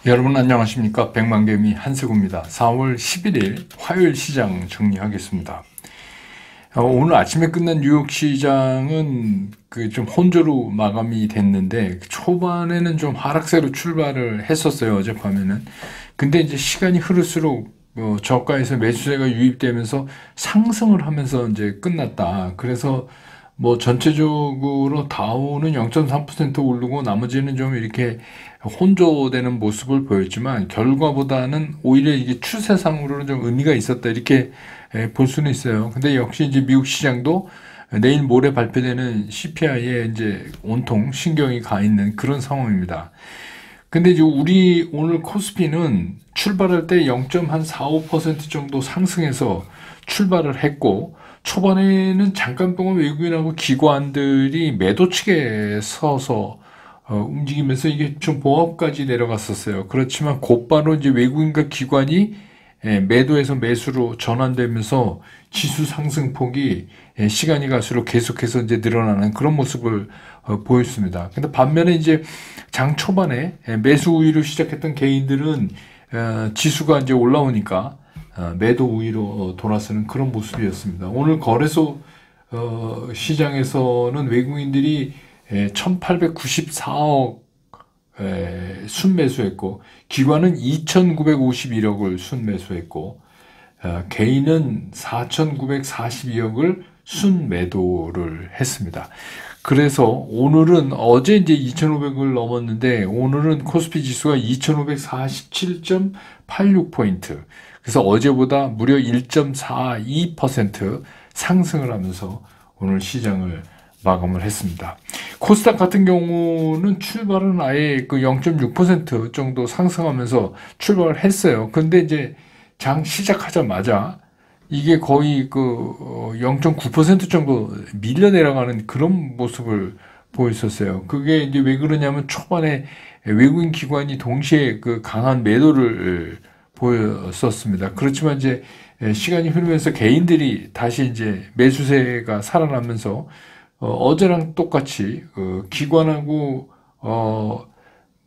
여러분 안녕하십니까? 백만개미 한세구입니다. 4월 11일 화요일 시장 정리하겠습니다. 오늘 아침에 끝난 뉴욕 시장은 좀 혼조로 마감이 됐는데 초반에는 좀 하락세로 출발을 했었어요. 어젯밤에는. 근데 이제 시간이 흐를수록 저가에서 매수세가 유입되면서 상승을 하면서 이제 끝났다. 그래서 전체적으로 다우는 0.3% 오르고 나머지는 좀 이렇게 혼조되는 모습을 보였지만 결과보다는 오히려 이게 추세상으로는 좀 의미가 있었다 이렇게 볼 수는 있어요. 근데 역시 이제 미국 시장도 내일 모레 발표되는 CPI에 이제 온통 신경이 가 있는 그런 상황입니다. 근데 이제 우리 오늘 코스피는 출발할 때 0.45% 정도 상승해서 출발을 했고 초반에는 잠깐 동안 외국인하고 기관들이 매도 측에 서서 움직이면서 이게 좀 보합까지 내려갔었어요. 그렇지만 곧바로 이제 외국인과 기관이 매도에서 매수로 전환되면서 지수 상승폭이 시간이 갈수록 계속해서 이제 늘어나는 그런 모습을 보였습니다. 근데 반면에 이제 장 초반에 매수 우위로 시작했던 개인들은 지수가 이제 올라오니까 매도 우위로 돌아서는 그런 모습이었습니다. 오늘 거래소 시장에서는 외국인들이 1894억 순매수했고 기관은 2951억을 순매수했고 개인은 4942억을 순매도를 했습니다. 그래서 오늘은 어제 이제 2500을 넘었는데 오늘은 코스피 지수가 2547.86포인트. 그래서 어제보다 무려 1.42% 상승을 하면서 오늘 시장을 마감을 했습니다. 코스닥 같은 경우는 출발은 아예 그 0.6% 정도 상승하면서 출발을 했어요. 근데 이제 장 시작하자마자 이게 거의 0.9% 정도 밀려 내려가는 그런 모습을 보였었어요. 그게 이제 왜 그러냐면 초반에 외국인 기관이 동시에 그 강한 매도를 보였었습니다. 그렇지만 이제 시간이 흐르면서 개인들이 다시 이제 매수세가 살아나면서 어제랑 똑같이 기관하고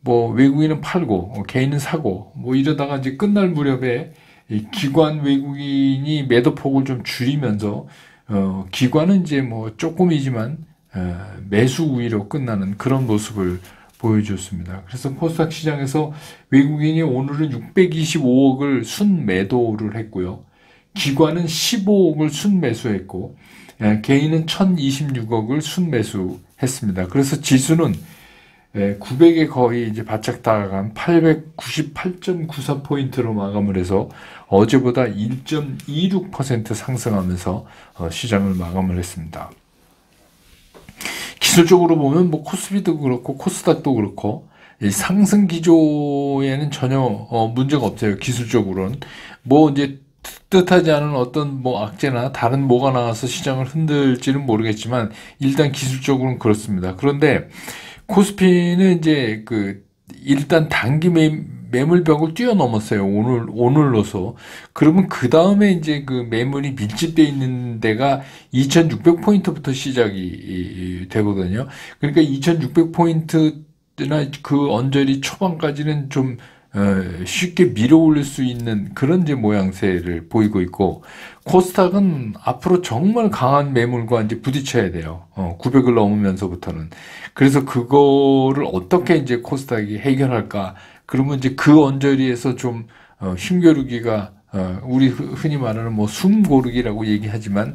외국인은 팔고 개인은 사고 이러다가 이제 끝날 무렵에 이 기관 외국인이 매도폭을 좀 줄이면서 기관은 이제 조금이지만 매수 우위로 끝나는 그런 모습을 보여줬습니다. 그래서 코스닥 시장에서 외국인이 오늘은 625억을 순매도를 했고요. 기관은 15억을 순매수했고 개인은 1026억을 순매수했습니다. 그래서 지수는 900에 거의 이제 바짝 다가간 898.94포인트로 마감을 해서 어제보다 1.26% 상승하면서 시장을 마감을 했습니다. 기술적으로 보면 코스피도 그렇고 코스닥도 그렇고 상승 기조에는 전혀 문제가 없어요. 기술적으로는 이제 뜻하지 않은 어떤 악재나 다른 뭐가 나와서 시장을 흔들지는 모르겠지만 일단 기술적으로는 그렇습니다. 그런데 코스피는 이제 일단 단기 매물벽을 뛰어넘었어요. 오늘로서. 그러면 그 다음에 이제 매물이 밀집되어 있는 데가 2600포인트부터 시작이 되거든요. 그러니까 2600포인트나 그 언저리 초반까지는 좀 쉽게 밀어 올릴 수 있는 그런 이제 모양새를 보이고 있고 코스닥은 앞으로 정말 강한 매물과 이제 부딪혀야 돼요. 900을 넘으면서부터는. 그래서 그거를 어떻게 이제 코스닥이 해결할까? 그러면 이제 그 언저리에서 좀 힘겨루기가 우리 흔히 말하는 숨 고르기라고 얘기하지만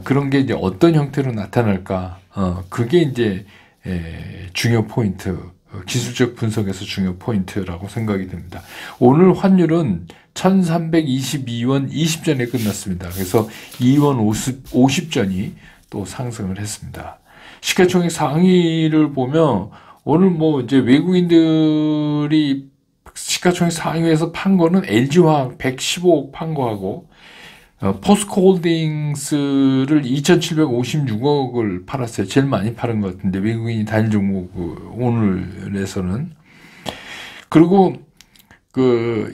그런 게 이제 어떤 형태로 나타날까? 그게 이제 중요 포인트. 기술적 분석에서 중요 포인트라고 생각이 됩니다. 오늘 환율은 1322원 20전에 끝났습니다. 그래서 2원 50전이 또 상승을 했습니다. 시가총액 상위를 보면 오늘 이제 외국인들이 시가총액 상위에서 판 거는 LG화학 115억 판 거하고 포스코홀딩스를 2756억을 팔았어요. 제일 많이 팔은 것 같은데 외국인이 단일 종목 오늘에서는. 그리고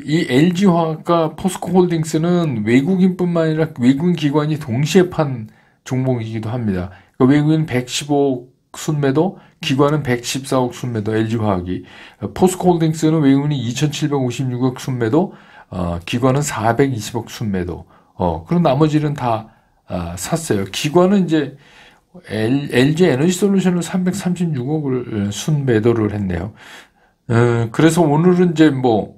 이 LG화학과 포스코홀딩스는 외국인뿐만 아니라 외국인 기관이 동시에 판 종목이기도 합니다. 외국인 115억 순매도, 기관은 114억 순매도, LG화학이. 포스코홀딩스는 외국인이 2,756억 순매도, 기관은 420억 순매도. 그럼 나머지는 다 샀어요. 기관은 이제 LG 에너지솔루션을 336억을 순매도를 했네요. 그래서 오늘은 이제 뭐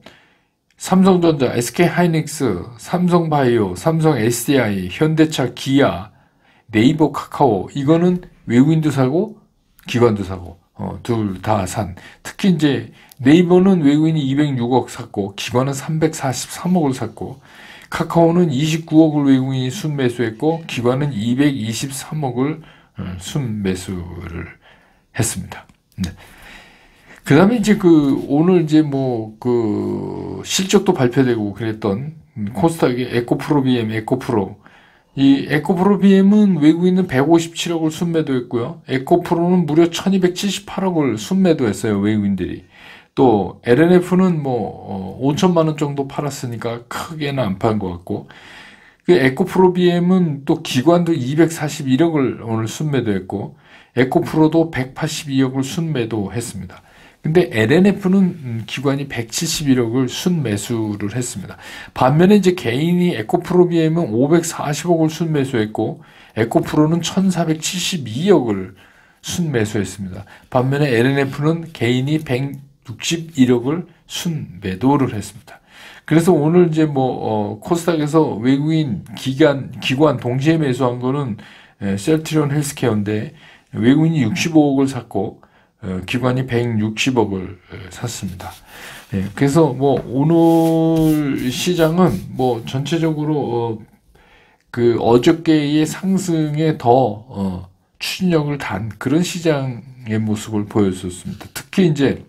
삼성전자, SK하이닉스, 삼성바이오, 삼성 SDI, 현대차, 기아, 네이버, 카카오, 이거는 외국인도 사고 기관도 사고 둘 다 산. 특히 이제 네이버는 외국인이 206억 샀고 기관은 343억을 샀고, 카카오는 29억을 외국인이 순매수했고 기관은 223억을 순매수를 했습니다. 네. 그 다음에 이제 오늘 이제 뭐 실적도 발표되고 그랬던 코스닥의 에코프로 BM, 에코프로. 이 에코프로 BM은 외국인은 157억을 순매도했고요. 에코프로는 무려 1278억을 순매도했어요, 외국인들이. 또 LNF는 뭐 5천만 원 정도 팔았으니까 크게는 안 판 것 같고, 그 에코프로 BM은 또 기관도 241억을 오늘 순매도했고, 에코프로도 182억을 순매도했습니다. 근데 LNF는 기관이 171억을 순매수를 했습니다. 반면에 이제 개인이 에코프로 BM은 540억을 순매수했고, 에코프로는 1472억을 순매수했습니다. 반면에 LNF는 개인이 161억을 순매도를 했습니다. 그래서 오늘 이제 뭐 코스닥에서 외국인 기관 동시에 매수한 거는 셀트리온 헬스케어인데, 외국인이 65억을 샀고 기관이 160억을 샀습니다. 그래서 뭐 오늘 시장은 뭐 전체적으로 어저께의 상승에 더 추진력을 단 그런 시장의 모습을 보여줬습니다. 특히 이제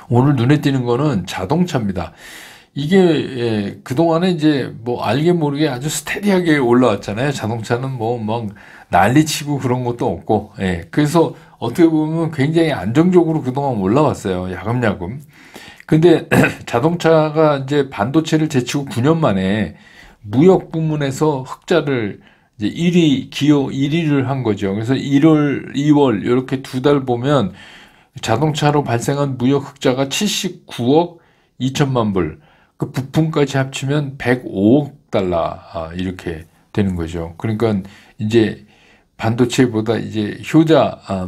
오늘 눈에 띄는 거는 자동차입니다. 이게 그동안에 이제 뭐 알게 모르게 아주 스테디하게 올라왔잖아요. 자동차는 뭐 막 난리치고 그런 것도 없고, 그래서 어떻게 보면 굉장히 안정적으로 그동안 올라왔어요. 야금야금. 근데 자동차가 이제 반도체를 제치고 9년 만에 무역 부문에서 흑자를 이제 기어 1위를 한 거죠. 그래서 1월, 2월 이렇게 두 달 보면 자동차로 발생한 무역 흑자가 79억 2천만 불, 그 부품까지 합치면 105억 달러 이렇게 되는 거죠. 그러니까 이제 반도체보다 이제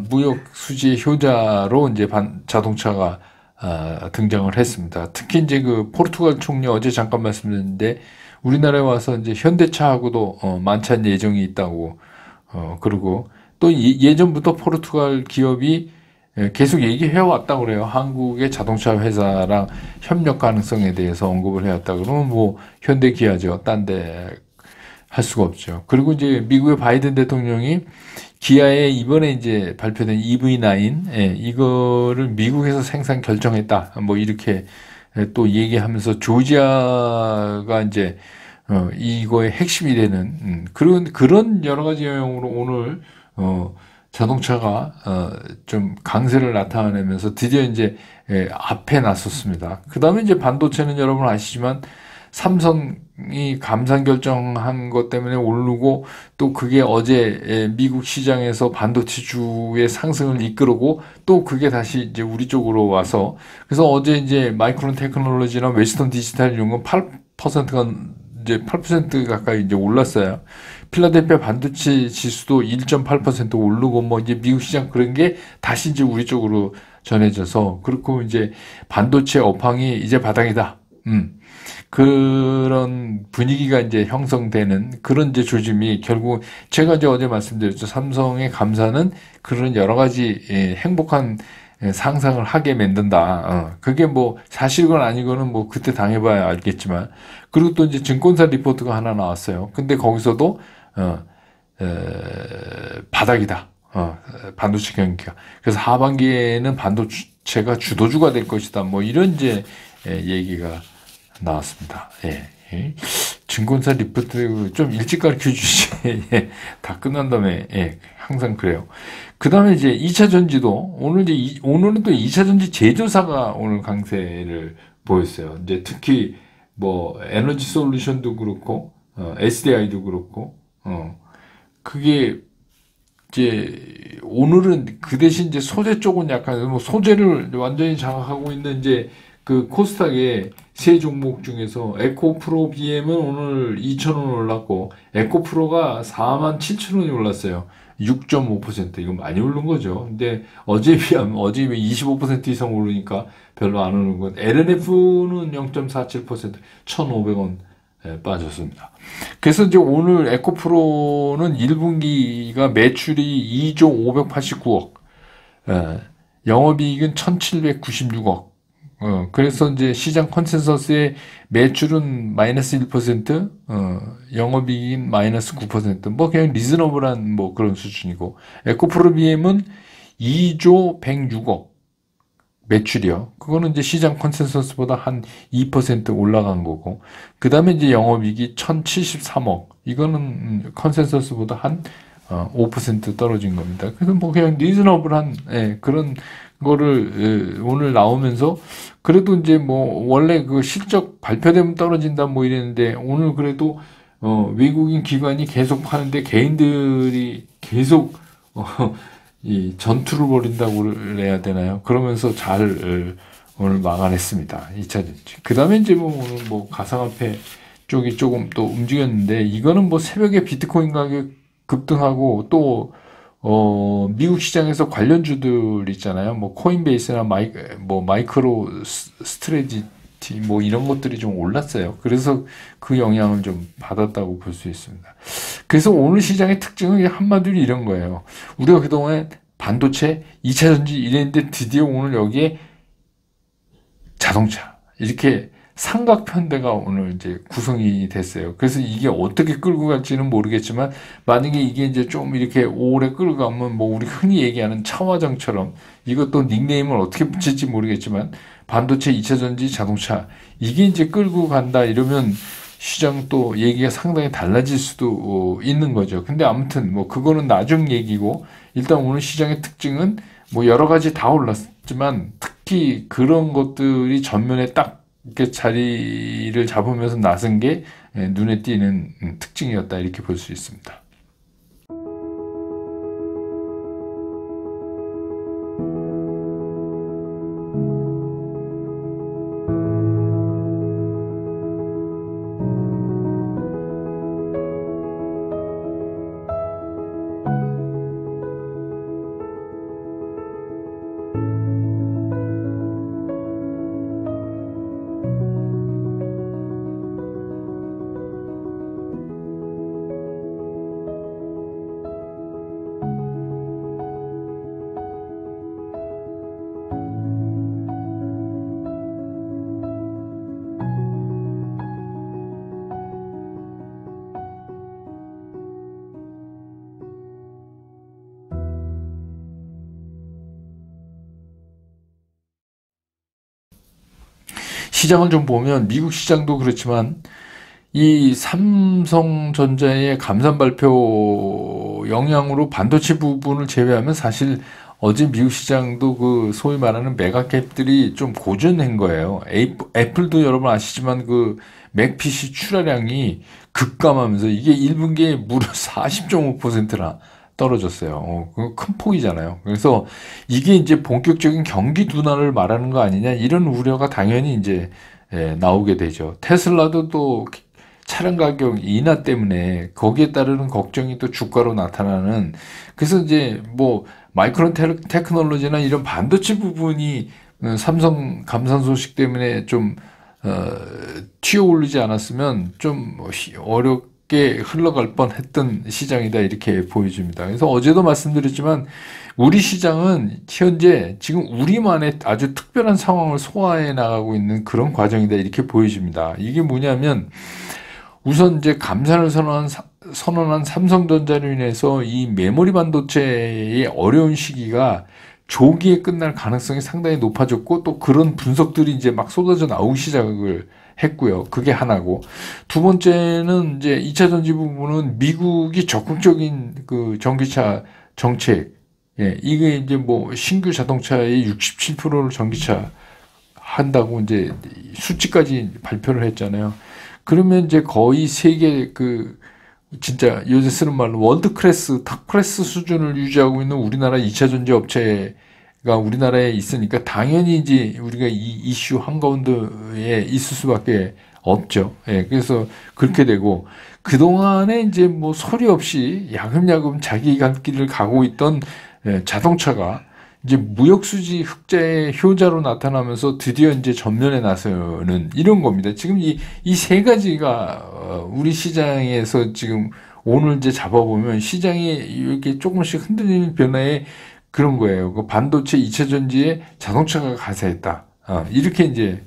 무역 수지의 효자로 이제 자동차가 등장을 했습니다. 특히 이제 포르투갈 총리 어제 잠깐 말씀드렸는데, 우리나라에 와서 이제 현대차하고도 만찬 예정이 있다고 그러고, 또 예전부터 포르투갈 기업이 계속 얘기해 왔다고 그래요. 한국의 자동차 회사랑 협력 가능성에 대해서 언급을 해왔다 그러면 뭐 현대, 기아죠. 딴 데 할 수가 없죠. 그리고 이제 미국의 바이든 대통령이 기아의 이번에 이제 발표된 EV9, 이거를 미국에서 생산 결정했다. 뭐 이렇게 또 얘기하면서 조지아가 이제 이거의 핵심이 되는 그런 여러 가지 영역으로 오늘 자동차가 좀 강세를 나타내면서 드디어 이제 앞에 나섰습니다. 그 다음에 이제 반도체는 여러분 아시지만 삼성이 감산 결정한 것 때문에 오르고, 또 그게 어제 미국 시장에서 반도체주의 상승을 이끌고, 또 그게 다시 이제 우리 쪽으로 와서, 그래서 어제 이제 마이크론 테크놀로지나 웨스턴 디지털 이런 건 8%가 이제 8% 가까이 이제 올랐어요. 필라델피아 반도체 지수도 1.8% 오르고, 뭐 이제 미국 시장 그런 게 다시 이제 우리 쪽으로 전해져서, 그렇고 이제 반도체 업황이 이제 바닥이다. 그런 분위기가 이제 형성되는 그런 이제 조짐이, 결국 제가 이제 어제 말씀드렸죠. 삼성의 감사는 그런 여러 가지 행복한 상상을 하게 만든다. 그게 뭐 사실건 아니거는 뭐 그때 당해봐야 알겠지만. 그리고 또 이제 증권사 리포트가 하나 나왔어요. 근데 거기서도 바닥이다. 반도체 경기가. 그래서 하반기에는 반도체가 주도주가 될 것이다. 뭐 이런 이제 얘기가 나왔습니다. 증권사 리포트 좀 일찍 가르쳐 주시. 다 끝난 다음에, 항상 그래요. 그 다음에 이제 2차 전지도, 오늘은 또 2차 전지 제조사가 오늘 강세를 보였어요. 이제 특히 뭐, 에너지 솔루션도 그렇고, SDI도 그렇고, 그게 이제 오늘은 그 대신 이제 소재 쪽은 약간 뭐 소재를 완전히 장악하고 있는 이제 그 코스닥의 세 종목 중에서 에코프로 BM은 오늘 2,000원 올랐고 에코프로가 47,000원이 올랐어요. 6.5% 이거 많이 오른 거죠. 근데 어제에 비하면 어제에 25% 이상 오르니까 별로 안 오른 건 LNF는 0.47% 1,500원 빠졌습니다. 그래서 이제 오늘 에코프로는 1분기가 매출이 2조 589억, 영업이익은 1,796억. 그래서 이제 시장 컨센서스의 매출은 마이너스 1%, 영업이익인 마이너스 9%, 뭐 그냥 리즈너블한 뭐 그런 수준이고, 에코프로 BM은 2조 106억 매출이요. 그거는 이제 시장 컨센서스보다 한 2% 올라간 거고, 그 다음에 이제 영업이익이 1,073억, 이거는 컨센서스보다 한 5% 떨어진 겁니다. 그래서 뭐 그냥 리즈너블한 그런 거를 오늘 나오면서 그래도 이제 뭐 원래 그 실적 발표되면 떨어진다 뭐 이랬는데 오늘 그래도 외국인 기관이 계속 파는데 개인들이 계속 이 전투를 벌인다고 해야 되나요? 그러면서 잘 오늘 막아냈습니다. 2차전지. 그 다음에 이제 뭐 오늘 뭐 가상화폐 쪽이 조금 또 움직였는데 이거는 뭐 새벽에 비트코인 가격 급등하고 또 미국 시장에서 관련주들 있잖아요. 뭐 코인베이스나 마이크로 스트레지티 뭐 이런 것들이 좀 올랐어요. 그래서 그 영향을 좀 받았다고 볼 수 있습니다. 그래서 오늘 시장의 특징은 한마디로 이런 거예요. 우리가 그동안 반도체, 2차전지 이랬는데 드디어 오늘 여기에 자동차 이렇게 삼각편대가 오늘 이제 구성이 됐어요. 그래서 이게 어떻게 끌고 갈지는 모르겠지만 만약에 이게 이제 좀 이렇게 오래 끌고 가면 뭐 우리 흔히 얘기하는 차화정처럼 이것도 닉네임을 어떻게 붙일지 모르겠지만 반도체, 2차전지, 자동차 이게 이제 끌고 간다 이러면 시장 또 얘기가 상당히 달라질 수도 있는 거죠. 근데 아무튼 뭐 그거는 나중 얘기고 일단 오늘 시장의 특징은 뭐 여러 가지 다 올랐지만 특히 그런 것들이 전면에 딱 이렇게 자리를 잡으면서 나선 게 눈에 띄는 특징이었다 이렇게 볼 수 있습니다. 시장을 좀 보면 미국 시장도 그렇지만 이 삼성전자의 감산 발표 영향으로 반도체 부분을 제외하면 사실 어제 미국 시장도 그 소위 말하는 메가캡들이 좀 고전한 거예요. 애플도 여러분 아시지만 그 맥 PC 출하량이 급감하면서 이게 1분기에 무려 40.5%나 떨어졌어요. 그 큰 폭이잖아요. 그래서 이게 이제 본격적인 경기 둔화를 말하는 거 아니냐 이런 우려가 당연히 이제 나오게 되죠. 테슬라도 또 차량 가격 인하 때문에 거기에 따르는 걱정이 또 주가로 나타나는 그래서 이제 뭐 마이크론 테크놀로지나 이런 반도체 부분이 삼성 감산 소식 때문에 좀 튀어 오르지 않았으면 좀 어렵게 흘러갈 뻔했던 시장이다 이렇게 보여집니다. 그래서 어제도 말씀드렸지만 우리 시장은 현재 지금 우리만의 아주 특별한 상황을 소화해 나가고 있는 그런 과정이다 이렇게 보여집니다. 이게 뭐냐면 우선 이제 감산을 선언한 삼성전자로 인해서 이 메모리 반도체의 어려운 시기가 조기에 끝날 가능성이 상당히 높아졌고 또 그런 분석들이 이제 막 쏟아져 나오기 시작을 했고요. 그게 하나고 두 번째는 이제 2차 전지 부분은 미국이 적극적인 그 전기차 정책 이게 이제 뭐 신규 자동차의 67%를 전기차 한다고 이제 수치까지 발표를 했잖아요. 그러면 이제 거의 세계 그 진짜 요새 쓰는 말로 월드 클래스, 탑 클래스 수준을 유지하고 있는 우리나라 2차 전지 업체가 우리나라에 있으니까 당연히 이제 우리가 이 이슈 한가운데에 있을 수밖에 없죠. 예, 그래서 그렇게 되고, 그동안에 이제 뭐 소리 없이 야금야금 자기 갈 길을 가고 있던 자동차가 이제 무역수지 흑자의 효자로 나타나면서 드디어 이제 전면에 나서는 이런 겁니다. 지금 이 세 가지가 우리 시장에서 지금 오늘 이제 잡아보면 시장이 이렇게 조금씩 흔들리는 변화에 그런 거예요. 그 반도체 2차 전지에 자동차가 가세했다. 이렇게 이제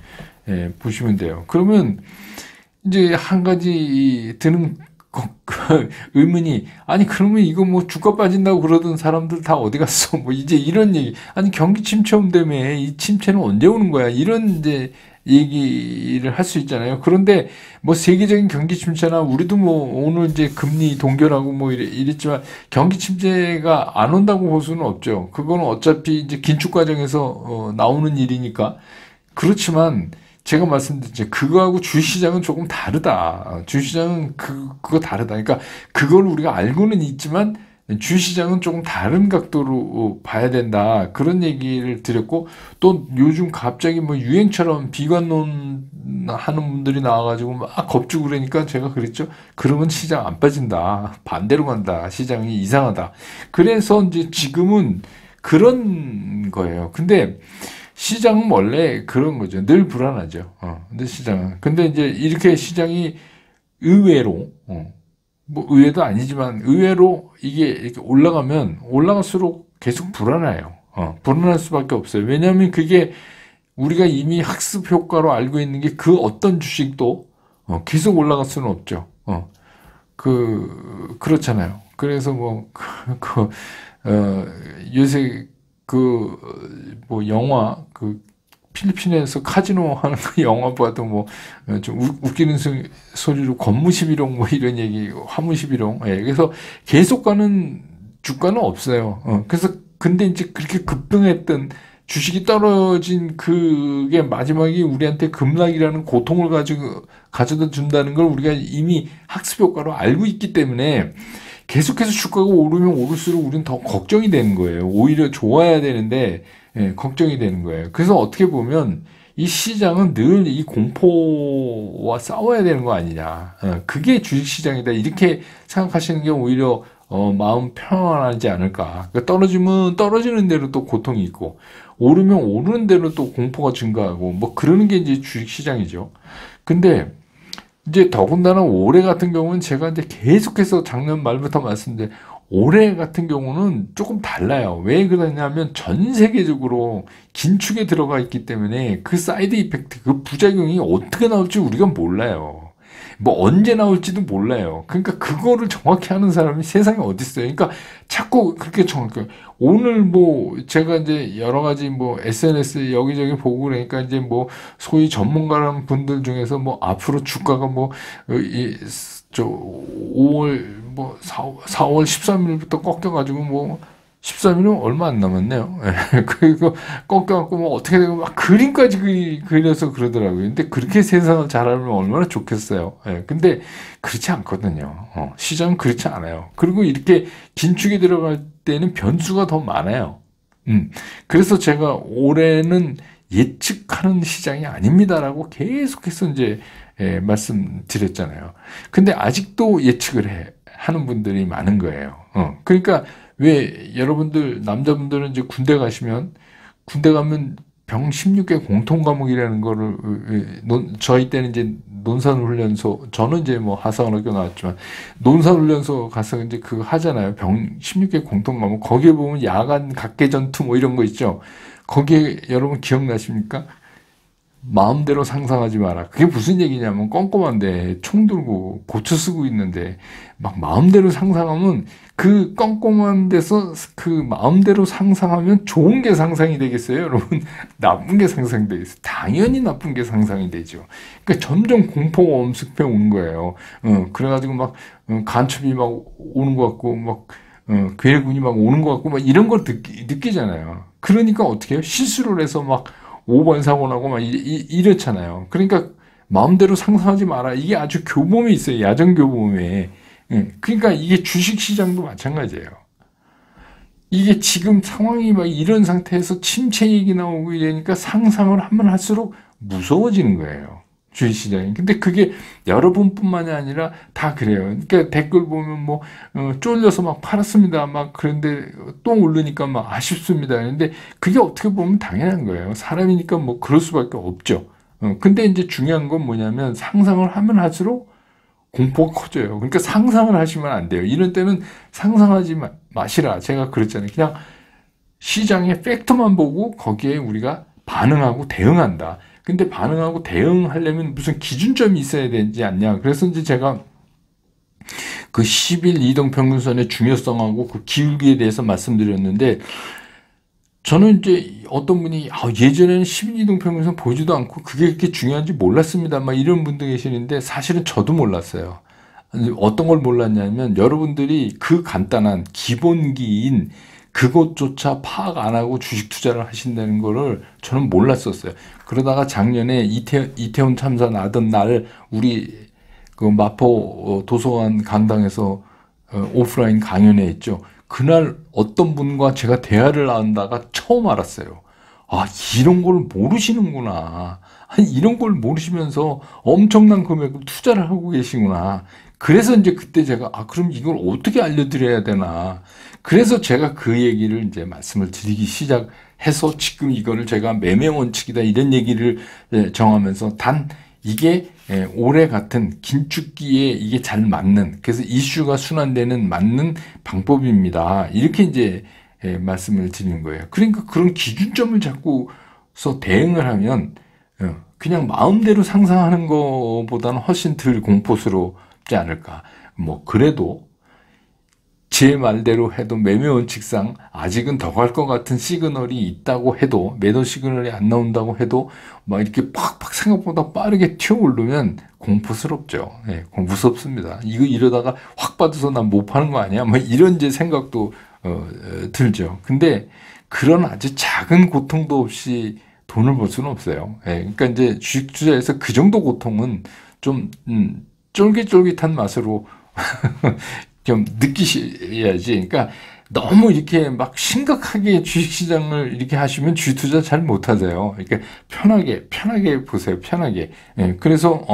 보시면 돼요. 그러면 이제 한 가지 드는 의문이, 아니 그러면 이거 뭐 주가 빠진다고 그러던 사람들 다 어디 갔어? 뭐 이제 이런 얘기. 아니 경기 침체 온다며, 이 침체는 언제 오는 거야? 이런 이제 얘기를 할 수 있잖아요. 그런데 뭐 세계적인 경기 침체나 우리도 뭐 오늘 이제 금리 동결하고 뭐 이랬지만 경기 침체가 안 온다고 볼 수는 없죠. 그거는 어차피 이제 긴축 과정에서 나오는 일이니까. 그렇지만 제가 말씀드렸죠. 그거하고 주식시장은 조금 다르다. 주식시장은 그거 다르다. 그러니까 그걸 우리가 알고는 있지만 주식시장은 조금 다른 각도로 봐야 된다. 그런 얘기를 드렸고, 또 요즘 갑자기 뭐 유행처럼 비관론 하는 분들이 나와가지고 막 겁주고 그러니까 제가 그랬죠. 그러면 시장 안 빠진다. 반대로 간다. 시장이 이상하다. 그래서 이제 지금은 그런 거예요. 근데 시장은 원래 그런 거죠. 늘 불안하죠. 근데 시장은. 근데 이제 이렇게 시장이 의외로, 뭐 의외도 아니지만 의외로 이게 이렇게 올라가면 올라갈수록 계속 불안해요. 불안할 수밖에 없어요. 왜냐하면 그게 우리가 이미 학습 효과로 알고 있는 게 그 어떤 주식도 계속 올라갈 수는 없죠. 그렇잖아요. 그래서 뭐, 요새 뭐 영화, 필리핀에서 카지노 하는 그 영화 봐도 뭐, 좀 웃기는 소리로 건무시비롱 뭐 이런 얘기, 화무시비롱. 예, 그래서 계속 가는 주가는 없어요. 그래서, 근데 이제 그렇게 급등했던 주식이 떨어진 그게 마지막에 우리한테 급락이라는 고통을 가져다 준다는 걸 우리가 이미 학습 효과로 알고 있기 때문에 계속해서 주가가 오르면 오를수록 우리는 더 걱정이 되는 거예요. 오히려 좋아야 되는데, 걱정이 되는 거예요. 그래서 어떻게 보면 이 시장은 늘 이 공포와 싸워야 되는 거 아니냐. 그게 주식시장이다. 이렇게 생각하시는 게 오히려 마음 편안하지 않을까. 그러니까 떨어지면 떨어지는 대로 또 고통이 있고, 오르면 오르는 대로 또 공포가 증가하고, 뭐 그러는 게 이제 주식시장이죠. 근데 이제 더군다나 올해 같은 경우는 제가 이제 계속해서 작년 말부터 말씀드린 올해 같은 경우는 조금 달라요. 왜 그러냐면 전 세계적으로 긴축에 들어가 있기 때문에 그 사이드 이펙트, 그 부작용이 어떻게 나올지 우리가 몰라요. 뭐 언제 나올지도 몰라요. 그러니까 그거를 정확히 하는 사람이 세상에 어디 있어요. 그러니까 자꾸 그렇게 정확해요. 오늘 뭐 제가 이제 여러 가지 뭐 SNS 여기저기 보고 그러니까 이제 뭐 소위 전문가라는 분들 중에서 뭐 앞으로 주가가 뭐 저 5월 뭐 4월 13일부터 꺾여가지고 뭐 13일은 얼마 안 남았네요. 그리고 꺾여갖고 뭐 어떻게 되고 막 그림까지 그려서 그러더라고요. 근데 그렇게 세상을 잘 알면 얼마나 좋겠어요. 근데 그렇지 않거든요. 시장은 그렇지 않아요. 그리고 이렇게 긴축이 들어갈 때는 변수가 더 많아요. 그래서 제가 올해는 예측하는 시장이 아닙니다라고 계속해서 이제 말씀드렸잖아요. 근데 아직도 예측을 하는 분들이 많은 거예요. 그러니까 왜 여러분들 남자분들은 이제 군대 가시면 군대 가면 병 16개 공통 과목이라는 거를 저희 때는 이제 논산훈련소, 저는 이제 뭐 하사관학교 나왔지만 논산훈련소 가서 이제 그거 하잖아요. 병 16개 공통 과목. 거기에 보면 야간 각계 전투 뭐 이런 거 있죠. 거기에 여러분 기억나십니까? 마음대로 상상하지 마라. 그게 무슨 얘기냐면 꼼꼼한데 총 들고 고쳐 쓰고 있는데 막 마음대로 상상하면 그 꼼꼼한 데서 그 마음대로 상상하면 좋은 게 상상이 되겠어요, 여러분? 나쁜 게 상상이 되겠어요. 당연히 나쁜 게 상상이 되죠. 그러니까 점점 공포가 엄습해 오는 거예요. 그래가지고 막 간첩이 막 오는 것 같고 막 괴군이 막 오는 것 같고 막 이런 걸 느끼잖아요. 그러니까 어떻게 해요? 실수를 해서 막 5번 사고 나고 막 이렇잖아요. 그러니까 마음대로 상상하지 마라. 이게 아주 교범이 있어요. 야전 교범에. 예, 그러니까 이게 주식시장도 마찬가지예요. 이게 지금 상황이 막 이런 상태에서 침체 얘기 나오고 이러니까 상상을 하면 할수록 무서워지는 거예요. 주식시장이. 근데 그게 여러분뿐만이 아니라 다 그래요. 그러니까 댓글 보면 뭐, 쫄려서 막 팔았습니다. 막 그런데 또 오르니까 막 아쉽습니다. 근데 그게 어떻게 보면 당연한 거예요. 사람이니까 뭐 그럴 수밖에 없죠. 근데 이제 중요한 건 뭐냐면 상상을 하면 할수록 공포가 커져요. 그러니까 상상을 하시면 안 돼요. 이런 때는 상상하지 마시라. 제가 그랬잖아요. 그냥 시장의 팩트만 보고 거기에 우리가 반응하고 대응한다. 근데 반응하고 대응하려면 무슨 기준점이 있어야 되지 않냐. 그래서 이제 제가 그 10일 이동평균선의 중요성하고 그 기울기에 대해서 말씀드렸는데, 저는 이제 어떤 분이 예전에는 10일 이동평균선 보지도 않고 그게 그렇게 중요한지 몰랐습니다. 막 이런 분도 계시는데 사실은 저도 몰랐어요. 어떤 걸 몰랐냐면 여러분들이 그 간단한 기본기인 그것조차 파악 안 하고 주식 투자를 하신다는 거를 저는 몰랐었어요. 그러다가 작년에 이태원 참사 나던 날 우리 그 마포 도서관 강당에서 오프라인 강연회 했죠. 그날 어떤 분과 제가 대화를 나눈다가 처음 알았어요. 아, 이런 걸 모르시는구나. 아니, 이런 걸 모르시면서 엄청난 금액을 투자를 하고 계시구나. 그래서 이제 그때 제가, 그럼 이걸 어떻게 알려드려야 되나. 그래서 제가 그 얘기를 이제 말씀을 드리기 시작해서 지금 이거를 제가 매매 원칙이다 이런 얘기를 정하면서 단 이게 올해 같은 긴축기에 이게 잘 맞는, 그래서 이슈가 순환되는 맞는 방법입니다. 이렇게 이제 말씀을 드리는 거예요. 그러니까 그런 기준점을 잡고서 대응을 하면 그냥 마음대로 상상하는 것보다는 훨씬 덜 공포스럽지 않을까. 뭐 그래도 제 말대로 해도 매매 원칙상 아직은 더 갈 것 같은 시그널이 있다고 해도, 매도 시그널이 안 나온다고 해도 막 이렇게 팍팍 생각보다 빠르게 튀어 오르면 공포스럽죠. 예, 무섭습니다. 이거 이러다가 확 받아서 난 못 파는 거 아니야? 뭐 이런 이제 생각도 들죠. 근데 그런 아주 작은 고통도 없이 돈을 벌 수는 없어요. 예, 그러니까 이제 주식 투자에서 그 정도 고통은 좀 쫄깃쫄깃한 맛으로 좀 느끼셔야지. 그러니까 너무 이렇게 막 심각하게 주식시장을 이렇게 하시면 주식 투자 잘 못하세요. 그러니까 편하게 보세요. 편하게. 예, 그래서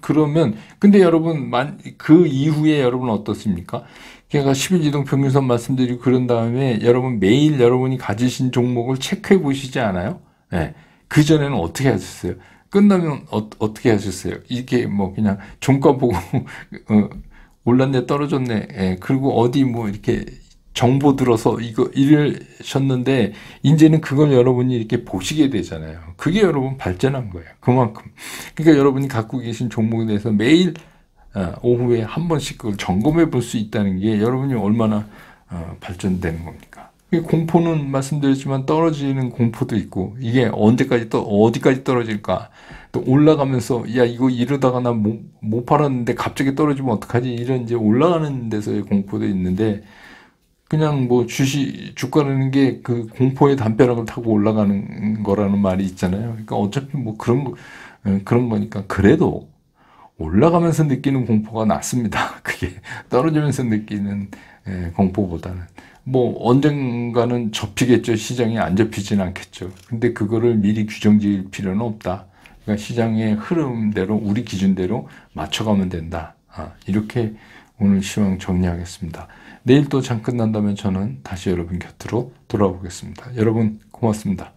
그러면 근데 여러분 그 이후에 여러분 어떻습니까? 제가 10일 이동평균선 말씀드리고 그런 다음에 여러분 매일 여러분이 가지신 종목을 체크해 보시지 않아요? 예. 그 전에는 어떻게 하셨어요? 끝나면 어떻게 하셨어요? 이게 뭐 그냥 종가 보고 올랐네 떨어졌네. 예, 그리고 어디 뭐 이렇게 정보 들어서 이거 이러셨는데 이제는 그걸 여러분이 이렇게 보시게 되잖아요. 그게 여러분 발전한 거예요. 그만큼. 그러니까 여러분이 갖고 계신 종목에 대해서 매일 오후에 한 번씩 그걸 점검해 볼 수 있다는 게 여러분이 얼마나 발전되는 겁니까? 공포는 말씀드렸지만 떨어지는 공포도 있고, 이게 언제까지 어디까지 떨어질까? 또 올라가면서 야 이거 이러다가 나 못 팔았는데 갑자기 떨어지면 어떡하지? 이런 이제 올라가는 데서의 공포도 있는데, 그냥 뭐 주가라는 게 그 공포의 담벼락을 타고 올라가는 거라는 말이 있잖아요. 그러니까 어차피 뭐 그런 거니까 그래도 올라가면서 느끼는 공포가 낫습니다. 그게 떨어지면서 느끼는 공포보다는. 뭐 언젠가는 접히겠죠. 시장이 안 접히지는 않겠죠. 근데 그거를 미리 규정 지을 필요는 없다. 그러니까 시장의 흐름대로 우리 기준대로 맞춰가면 된다. 이렇게 오늘 시황 정리하겠습니다. 내일 또 장 끝난다면 저는 다시 여러분 곁으로 돌아오겠습니다. 여러분 고맙습니다.